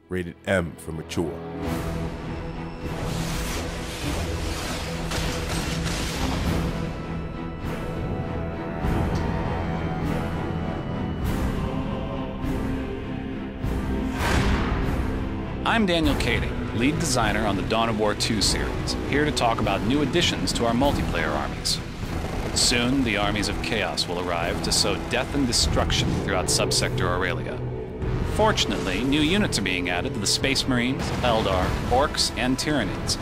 rated M for mature. I'm Daniel Kading, lead designer on the Dawn of War 2 series, here to talk about new additions to our multiplayer armies. Soon, the armies of Chaos will arrive to sow death and destruction throughout Subsector Aurelia. Fortunately, new units are being added to the Space Marines, Eldar, Orcs, and Tyranids,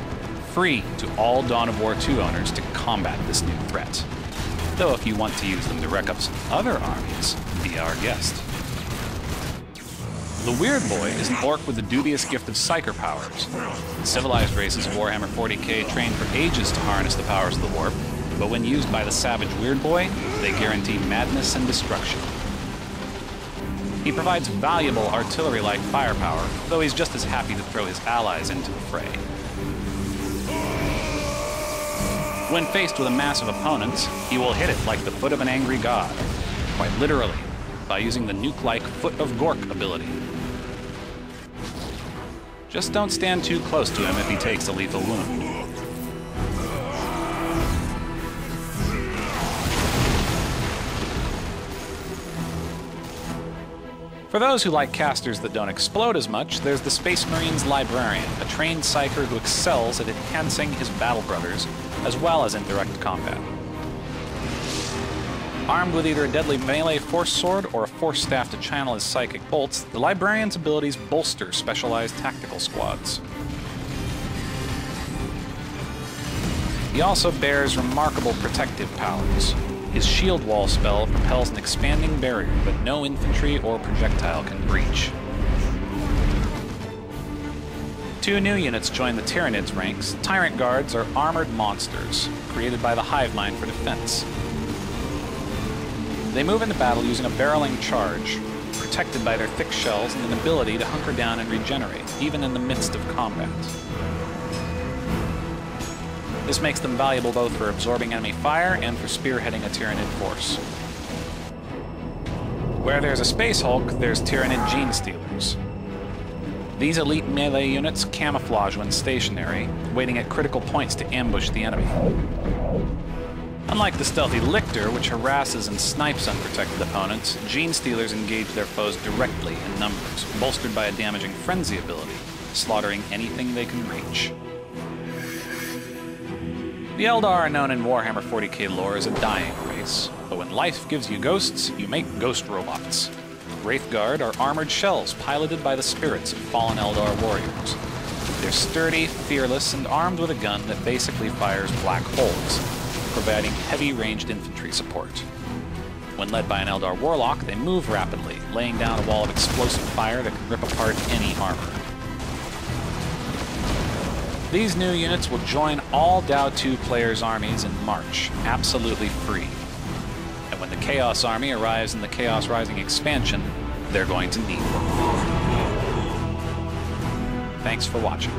free to all Dawn of War 2 owners to combat this new threat. Though if you want to use them to wreck up some other armies, be our guest. The Weird Boy is an orc with the dubious gift of psyker powers. Civilized races of Warhammer 40k trained for ages to harness the powers of the warp, but when used by the savage Weird Boy, they guarantee madness and destruction. He provides valuable artillery-like firepower, though he's just as happy to throw his allies into the fray. When faced with a massive opponent, he will hit it like the foot of an angry god, quite literally, by using the nuke-like Foot of Gork ability. Just don't stand too close to him if he takes a lethal wound. For those who like casters that don't explode as much, there's the Space Marines Librarian, a trained psyker who excels at enhancing his battle brothers, as well as in direct combat. Armed with either a deadly melee force sword or a force staff to channel his psychic bolts, the Librarian's abilities bolster specialized tactical squads. He also bears remarkable protective powers. His shield wall spell propels an expanding barrier that no infantry or projectile can breach. Two new units join the Tyranids ranks. Tyrant Guards are armored monsters, created by the Hive Mind for defense. They move into battle using a barreling charge, protected by their thick shells and an ability to hunker down and regenerate, even in the midst of combat. This makes them valuable both for absorbing enemy fire and for spearheading a Tyranid force. Where there's a Space Hulk, there's Tyranid Gene Stealers. These elite melee units camouflage when stationary, waiting at critical points to ambush the enemy. Unlike the stealthy Lictor, which harasses and snipes unprotected opponents, Gene Stealers engage their foes directly in numbers, bolstered by a damaging frenzy ability, slaughtering anything they can reach. The Eldar are known in Warhammer 40k lore as a dying race, but when life gives you ghosts, you make ghost robots. Wraithguard are armored shells piloted by the spirits of fallen Eldar warriors. They're sturdy, fearless, and armed with a gun that basically fires black holes, providing heavy ranged infantry support. When led by an Eldar Warlock, they move rapidly, laying down a wall of explosive fire that can rip apart any armor. These new units will join all Dao 2 players' armies in March, absolutely free. And when the Chaos Army arrives in the Chaos Rising expansion, they're going to need them. Thanks for watching.